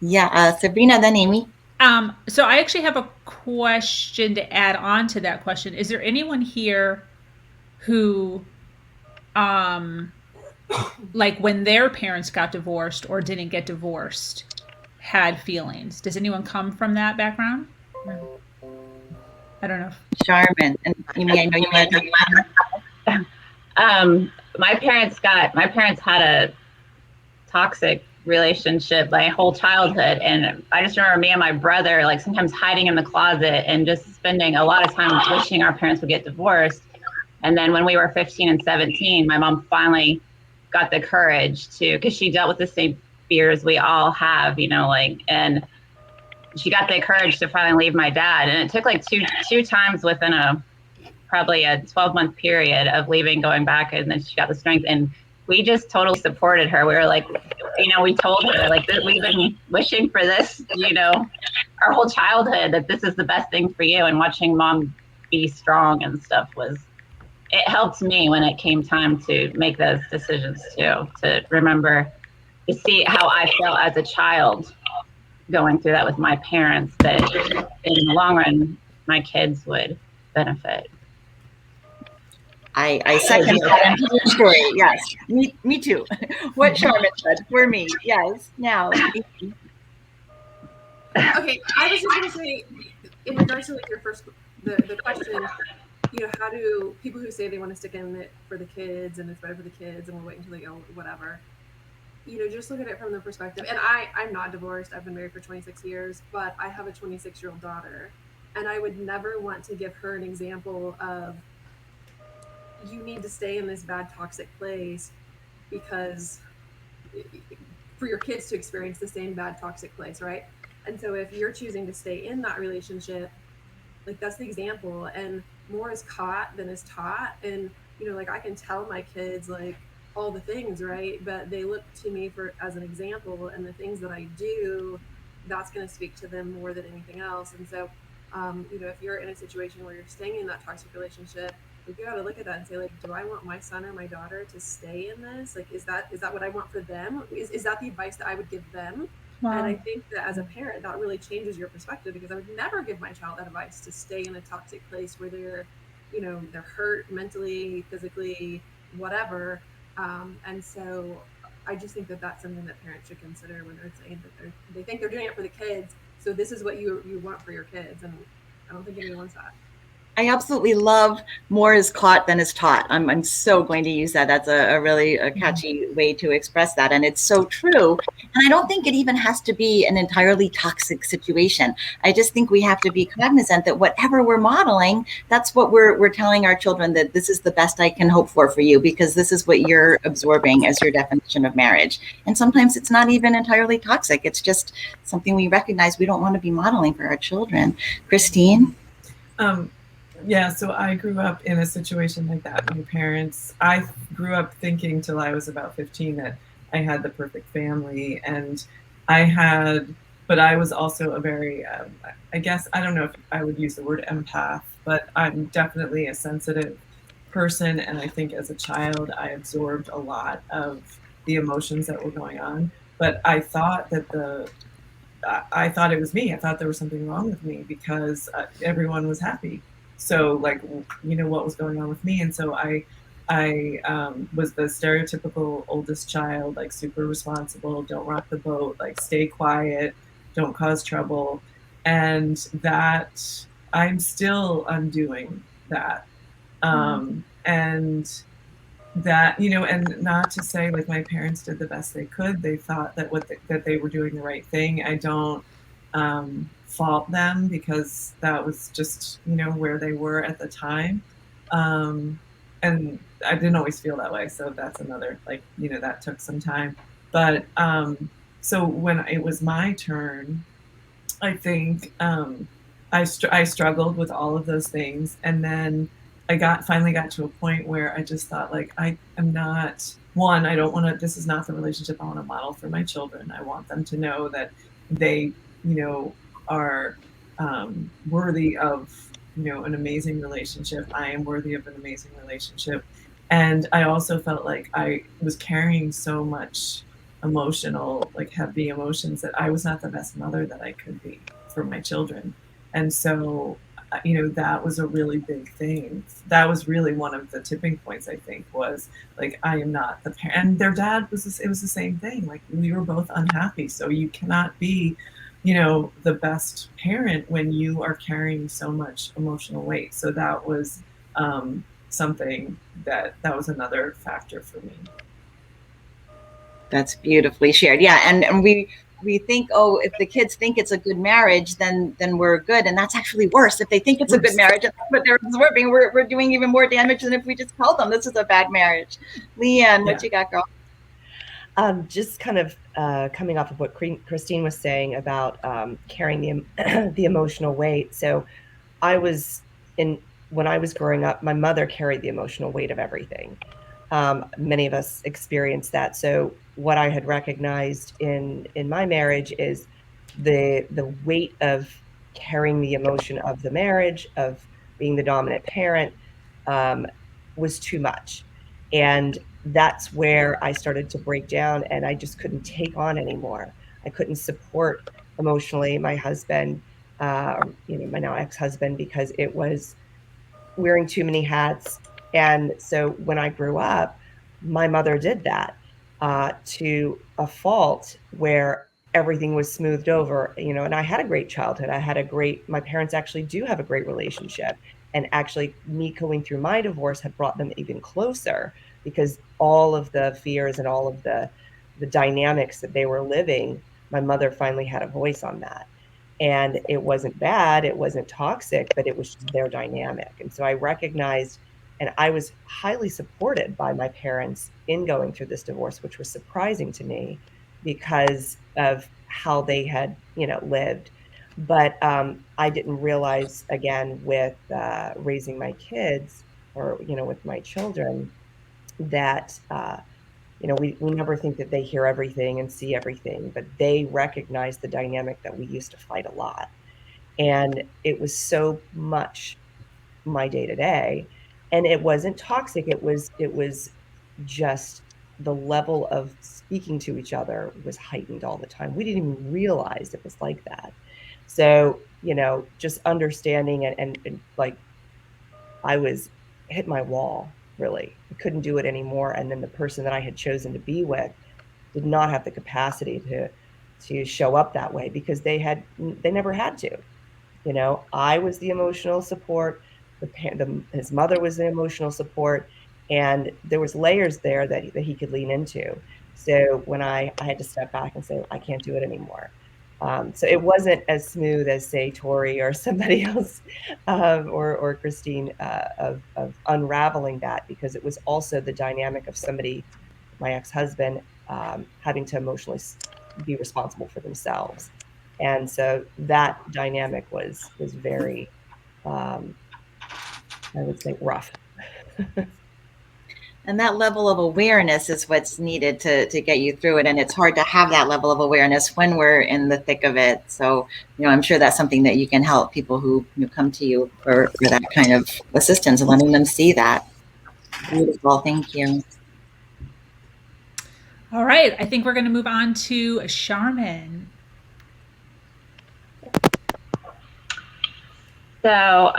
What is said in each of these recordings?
Yeah, Sabrina, then Amy. So I actually have a question to add on to that question. Is there anyone here who, um, like when their parents got divorced or didn't get divorced, had feelings? Does anyone come from that background? I don't know. Charmin, and Amy, I know you want to take My parents had a toxic relationship my whole childhood, and I just remember me and my brother like sometimes hiding in the closet and just spending a lot of time wishing our parents would get divorced. And then when we were 15 and 17, my mom finally got the courage to, because she dealt with the same fears we all have, like, and she got the courage to finally leave my dad. And it took like two times within probably a 12-month period of leaving, going back, and then she got the strength. And we just totally supported her. We were like, we told her like we've been wishing for this, our whole childhood, that this is the best thing for you. And watching mom be strong and stuff it helped me when it came time to make those decisions too, to remember to see how I felt as a child going through that with my parents, that in the long run, my kids would benefit. I second that story. Yes, me too. What Charmin said for me. Yes. Now. Okay, I was just going to say, in regards to like your first, the question, how do people who say they want to stick in it for the kids and it's better for the kids and we'll wait until they go, whatever, just look at it from the perspective. And I'm not divorced. I've been married for 26 years, but I have a 26-year-old daughter. And I would never want to give her an example of, you need to stay in this bad, toxic place because for your kids to experience the same bad, toxic place, right? And so if you're choosing to stay in that relationship, like that's the example, and more is caught than is taught. And, like I can tell my kids like all the things, right? But they look to me as an example, and the things that I do, that's going to speak to them more than anything else. And so, if you're in a situation where you're staying in that toxic relationship, like you got to look at that and say, like, do I want my son or my daughter to stay in this? Like, is that what I want for them? Is that the advice that I would give them? Wow. And I think that as a parent, that really changes your perspective, because I would never give my child that advice to stay in a toxic place where they're, they're hurt mentally, physically, whatever. And so I just think that that's something that parents should consider when they're saying that they think they're doing it for the kids. So this is what you want for your kids. And I don't think anyone wants that. I absolutely love more is caught than is taught. I'm so going to use that. That's a really catchy way to express that. And it's so true. And I don't think it even has to be an entirely toxic situation. I just think we have to be cognizant that whatever we're modeling, that's what we're telling our children, that this is the best I can hope for you, because this is what you're absorbing as your definition of marriage. And sometimes it's not even entirely toxic. It's just something we recognize we don't want to be modeling for our children. Christine? Yeah, so I grew up in a situation like that. I grew up thinking till I was about 15 that I had the perfect family, and but I was also a very, I guess, I don't know if I would use the word empath, but I'm definitely a sensitive person. And I think as a child, I absorbed a lot of the emotions that were going on. But I thought that I thought it was me. I thought there was something wrong with me because everyone was happy. So like, what was going on with me? And so I was the stereotypical oldest child, like super responsible, don't rock the boat, like stay quiet, don't cause trouble. And that I'm still undoing that. And that, and not to say like my parents did the best they could. They thought that that they were doing the right thing. I don't fault them, because that was just, where they were at the time. And I didn't always feel that way. So that's another, like, that took some time. But so when it was my turn, I think I struggled with all of those things. And then I finally got to a point where I just thought, like, I am not, I don't want to, this is not the relationship I want to model for my children. I want them to know that they, are worthy of, an amazing relationship. I am worthy of an amazing relationship. And I also felt like I was carrying so much emotional, like heavy emotions, that I was not the best mother that I could be for my children. And so, that was a really big thing. That was really one of the tipping points, I think, was like, I am not the parent. And their dad it was the same thing. Like, we were both unhappy. So you cannot be, the best parent when you are carrying so much emotional weight. So that was something that was another factor for me. That's beautifully shared. Yeah, and we think, oh, if the kids think it's a good marriage, then we're good, and that's actually worse. If they think it's a good marriage, but they're absorbing, we're doing even more damage than if we just tell them this is a bad marriage. Leanne, what you got, girl? Just kind of coming off of what Christine was saying about carrying the emotional weight. So when I was growing up, my mother carried the emotional weight of everything. Many of us experienced that. So what I had recognized in my marriage is the weight of carrying the emotion of the marriage, of being the dominant parent, was too much. And that's where I started to break down, and I just couldn't take on anymore. I couldn't support emotionally my husband, my now ex-husband, because it was wearing too many hats. And so when I grew up, my mother did that to a fault, where everything was smoothed over, and I had a great childhood. My parents actually do have a great relationship. And actually, me going through my divorce had brought them even closer, because all of the fears and all of the dynamics that they were living, my mother finally had a voice on that. And it wasn't bad, it wasn't toxic, but it was just their dynamic. And so I recognized, and I was highly supported by my parents in going through this divorce, which was surprising to me because of how they had, lived. But I didn't realize, again, with raising my kids, or, with my children, that we never think that they hear everything and see everything, but they recognize the dynamic that we used to fight a lot. And it was so much my day to day. And it wasn't toxic. It was just the level of speaking to each other was heightened all the time. We didn't even realize it was like that. So, just understanding and like, I was hit my wall, really. I couldn't do it anymore. And then the person that I had chosen to be with did not have the capacity to show up that way, because they never had to. I was the emotional support. His mother was the emotional support, and there was layers there that he could lean into. So when I had to step back and say, I can't do it anymore. So it wasn't as smooth as, say, Tori or somebody else, or Christine, of unraveling that, because it was also the dynamic of somebody, my ex-husband, having to emotionally be responsible for themselves. And so that dynamic was very, I would say, rough. And that level of awareness is what's needed to get you through it. And it's hard to have that level of awareness when we're in the thick of it. So, I'm sure that's something that you can help people who come to you for that kind of assistance, and letting them see that. Beautiful. Thank you. All right. I think we're going to move on to Charmin. So,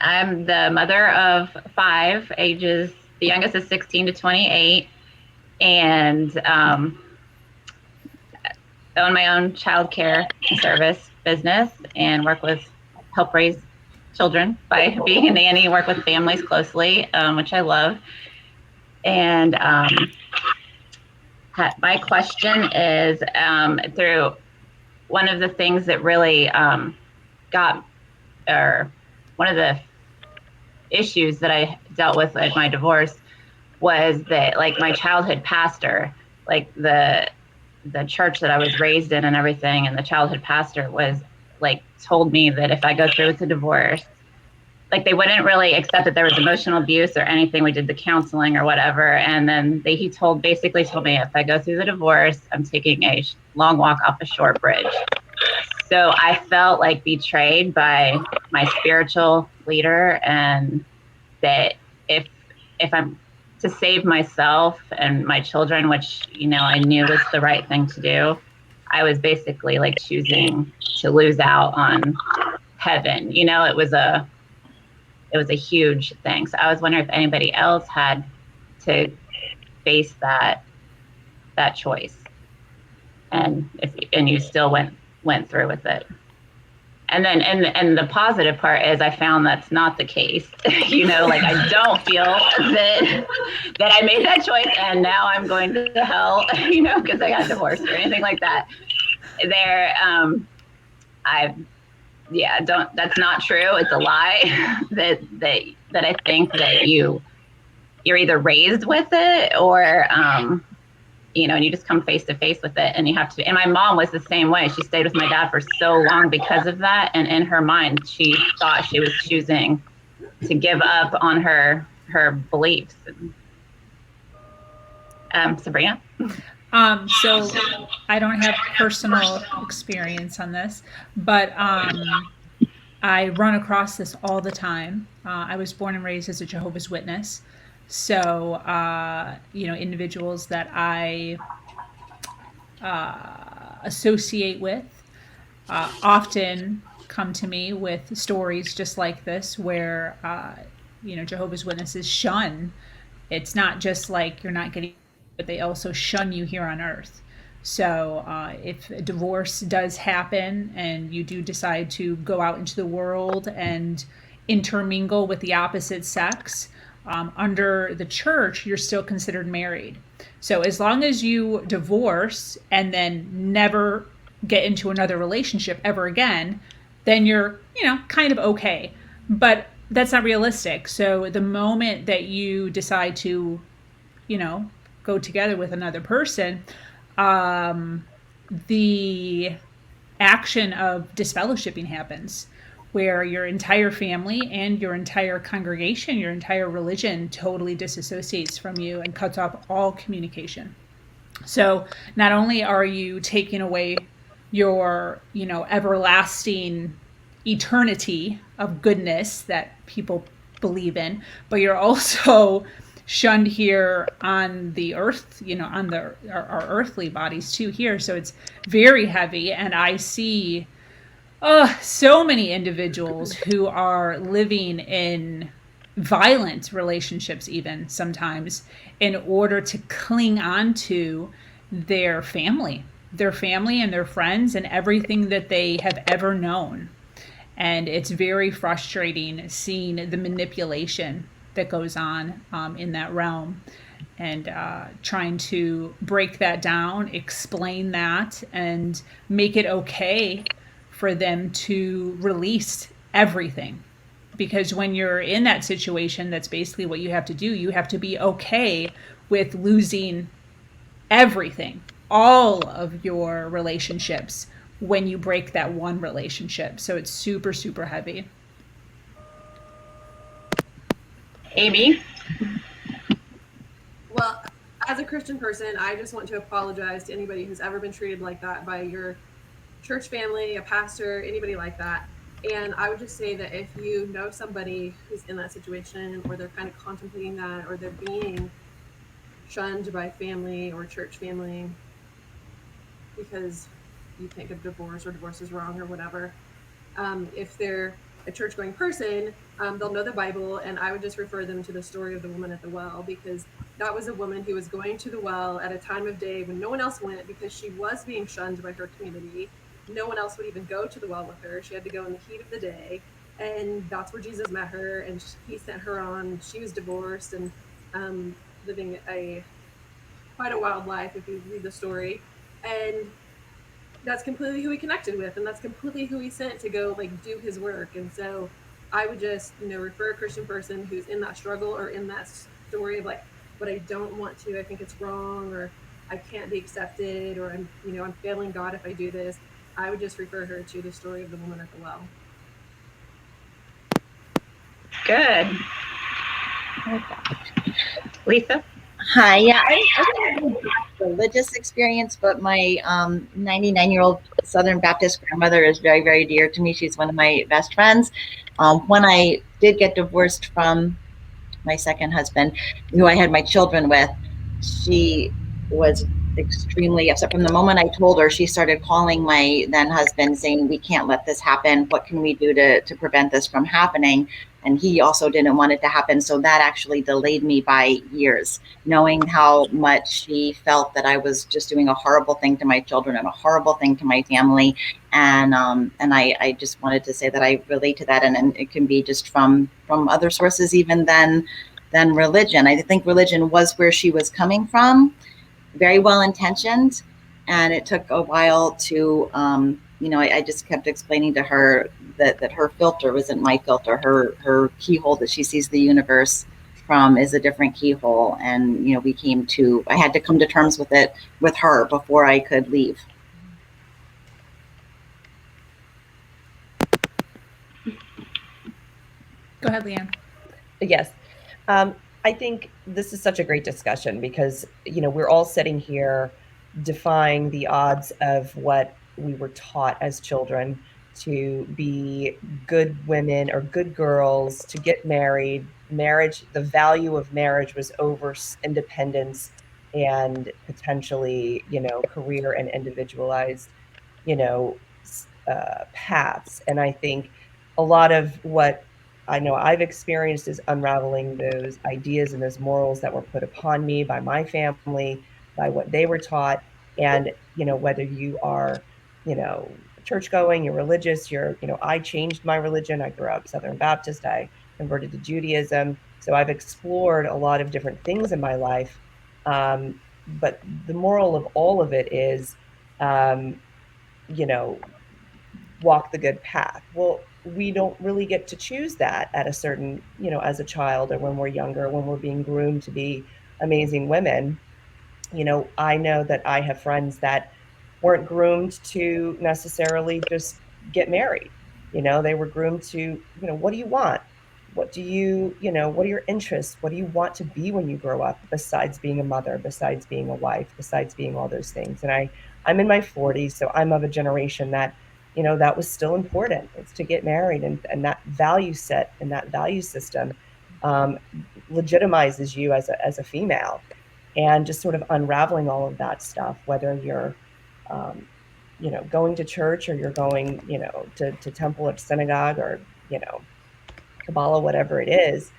I'm the mother of 5, the youngest is 16 to 28, and own my own childcare service business, and help raise children by being a nanny, work with families closely, which I love. And my question is, through one of the things that really one of the issues that I dealt with at my divorce was that, like, my childhood pastor, like the church that I was raised in and everything, and the childhood pastor was like, told me that if I go through with the divorce, like, they wouldn't really accept that there was emotional abuse or anything. We did the counseling or whatever. And then he basically told me, if I go through the divorce, I'm taking a long walk off a short bridge. So I felt like betrayed by my spiritual leader, and that if I'm to save myself and my children, which, you know, I knew was the right thing to do, I was basically like choosing to lose out on heaven. You know, it was a huge thing. So I was wondering if anybody else had to face that choice, and you still went through with it. And then, and the positive part is I found that's not the case. You know, like I don't feel that I made that choice and now I'm going to hell, you know, because I got divorced or anything like that. That's not true. It's a lie that I think that you're either raised with it or, you know, and you just come face to face with it, and you have to. And my mom was the same way. She stayed with my dad for so long because of that. And in her mind, she thought she was choosing to give up on her beliefs. Sabrina? So I don't have personal experience on this, but I run across this all the time. I was born and raised as a Jehovah's Witness. So, you know, individuals that I associate with often come to me with stories just like this where, you know, Jehovah's Witnesses shun. It's not just like you're not getting, but they also shun you here on earth. So if a divorce does happen and you do decide to go out into the world and intermingle with the opposite sex, under the church, you're still considered married. So as long as you divorce and then never get into another relationship ever again, then you're, you know, kind of okay. But that's not realistic. So the moment that you decide to, you know, go together with another person, the action of disfellowshipping happens, where your entire family and your entire congregation, your entire religion totally disassociates from you and cuts off all communication. So not only are you taking away your, you know, everlasting eternity of goodness that people believe in, but you're also shunned here on the earth, you know, on our earthly bodies too here. So it's very heavy. And I see so many individuals who are living in violent relationships, even sometimes, in order to cling on to their family and their friends and everything that they have ever known. And it's very frustrating seeing the manipulation that goes on in that realm, and trying to break that down, explain that, and make it okay for them to release everything. Because when you're in that situation, that's basically what you have to do. You have to be okay with losing everything, all of your relationships, when you break that one relationship. So it's super, super heavy. Amy? Well, as a Christian person, I just want to apologize to anybody who's ever been treated like that by your church family, a pastor, anybody like that. And I would just say that if you know somebody who's in that situation, or they're kind of contemplating that, or they're being shunned by family or church family because you think of divorce or divorce is wrong or whatever, if they're a church-going person, they'll know the Bible, and I would just refer them to the story of the woman at the well, because that was a woman who was going to the well at a time of day when no one else went, because she was being shunned by her community. No one else would even go to the well with her. She had to go in the heat of the day, and that's where Jesus met her, and he sent her on. She was divorced and living quite a wild life, if you read the story, and that's completely who he connected with, and that's completely who he sent to go like do his work. And so I would just, you know, refer a Christian person who's in that struggle or in that story of like, but I don't want to, I think it's wrong, or I can't be accepted, or I'm failing God if I do this. I would just refer her to the story of the woman at the well. Good. Lisa? Hi, yeah, I don't have a religious experience, but my 99-year-old Southern Baptist grandmother is very, very dear to me. She's one of my best friends. When I did get divorced from my second husband, who I had my children with, she was extremely upset. From the moment I told her, she started calling my then husband saying, we can't let this happen. What can we do to prevent this from happening? And he also didn't want it to happen. So that actually delayed me by years, knowing how much she felt that I was just doing a horrible thing to my children and a horrible thing to my family. And I just wanted to say that I relate to that. And it can be just from other sources, even than religion. I think religion was where she was coming from, very well intentioned. And it took a while to, I just kept explaining to her that her filter isn't my filter. Her keyhole that she sees the universe from is a different keyhole. And, I had to come to terms with it with her before I could leave. Go ahead, Leanne. Yes. I think this is such a great discussion because, we're all sitting here defying the odds of what we were taught as children to be good women or good girls, to get married. Marriage, the value of marriage was over independence and potentially, career and individualized, paths. And I think a lot of what I know I've experienced is unraveling those ideas and those morals that were put upon me by my family, by what they were taught. And, whether you are, church going, you're religious, I changed my religion. I grew up Southern Baptist. I converted to Judaism. So I've explored a lot of different things in my life. But the moral of all of it is, walk the good path. Well, we don't really get to choose that at a certain, as a child or when we're younger, when we're being groomed to be amazing women. I know that I have friends that weren't groomed to necessarily just get married. They were groomed to, what do you want? What do you, what are your interests? What do you want to be when you grow up, besides being a mother, besides being a wife, besides being all those things? And I'm in my 40s, so I'm of a generation that, that was still important. It's to get married, and that value set and that value system legitimizes you as a female. And just sort of unraveling all of that stuff, whether you're, going to church or you're going, to temple or synagogue or, Kabbalah, whatever it is,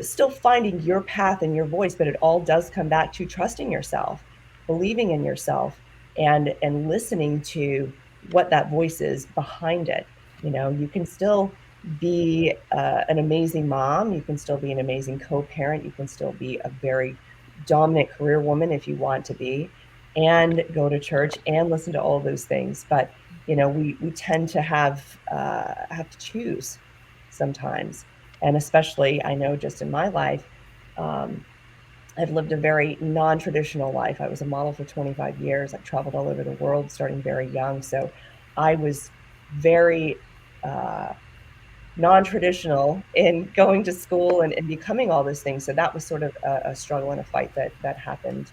still finding your path and your voice, but it all does come back to trusting yourself, believing in yourself, and listening to what that voice is behind it. You can still be an amazing mom. You can still be an amazing co-parent. You can still be a very dominant career woman if you want to be, and go to church and listen to all those things. But, we tend to have to choose sometimes. And especially, I know just in my life, I've lived a very non-traditional life. I was a model for 25 years. I traveled all over the world starting very young. So I was very non-traditional in going to school and becoming all those things. So that was sort of a struggle and a fight that happened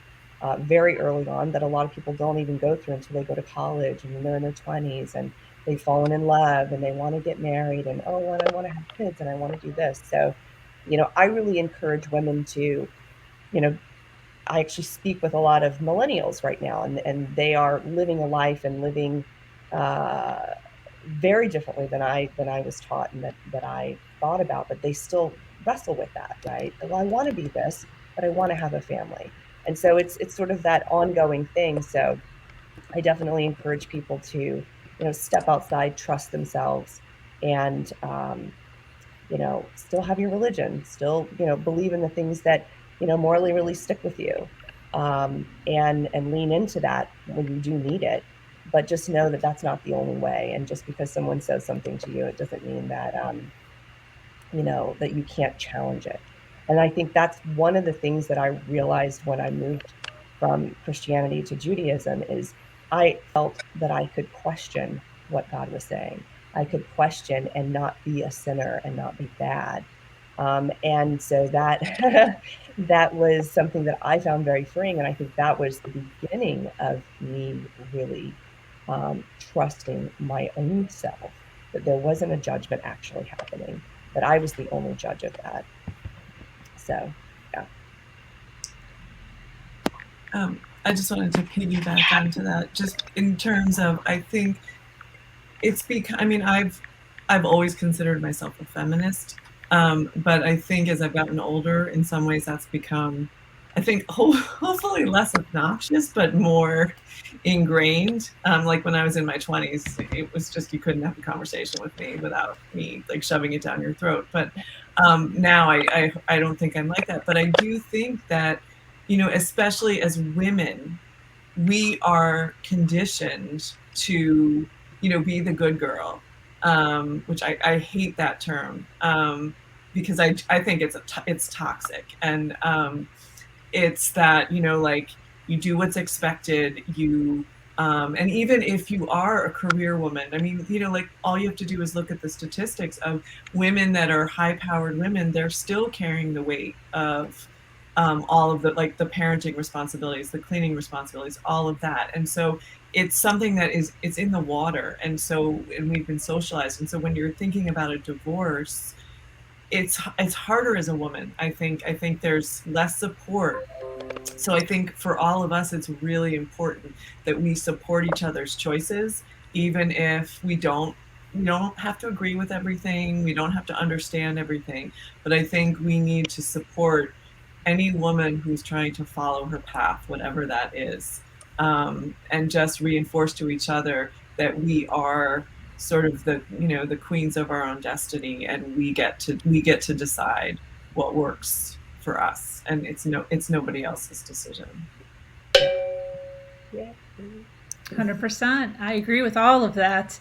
very early on, that a lot of people don't even go through until they go to college and they're in their 20s and they've fallen in love and they want to get married and, I want to have kids and I want to do this. So, I really encourage women to, I actually speak with a lot of millennials right now, and they are living a life and living very differently than I was taught and that I thought about, but they still wrestle with that, right? Well, I want to be this, but I want to have a family. And so it's sort of that ongoing thing. So I definitely encourage people to, step outside, trust themselves, and, still have your religion, still, believe in the things that, morally really stick with you, and lean into that when you do need it. But just know that that's not the only way. And just because someone says something to you, it doesn't mean that, that you can't challenge it. And I think that's one of the things that I realized when I moved from Christianity to Judaism is I felt that I could question what God was saying. I could question and not be a sinner and not be bad. And so that that was something that I found very freeing. And I think that was the beginning of me really trusting my own self, that there wasn't a judgment actually happening, that I was the only judge of that. So, yeah. I just wanted to piggyback onto that, just in terms of, I think it's because, I mean, I've always considered myself a feminist, but I think as I've gotten older, in some ways that's become, I think, hopefully less obnoxious, but more ingrained. Like when I was in my 20s, it was just, you couldn't have a conversation with me without me like shoving it down your throat. But now I don't think I'm like that. But I do think that, you know, especially as women, we are conditioned to, you know, be the good girl, which I hate that term, because I think it's toxic, and it's that, you know, like, you do what's expected, you and even if you are a career woman, I mean, you know, like, all you have to do is look at the statistics of women that are high-powered women. They're still carrying the weight of all of the, like, the parenting responsibilities, the cleaning responsibilities, all of that. And so it's something that it's in the water. And so, and we've been socialized. And so when you're thinking about a divorce, it's harder as a woman. I think there's less support. So I think for all of us, it's really important that we support each other's choices, even if we don't have to agree with everything, we don't have to understand everything. But I think we need to support any woman who's trying to follow her path, whatever that is, and just reinforce to each other that we are sort of the, you know, the queens of our own destiny, and we get to decide what works for us, and it's nobody else's decision. Yeah. 100%. I agree with all of that.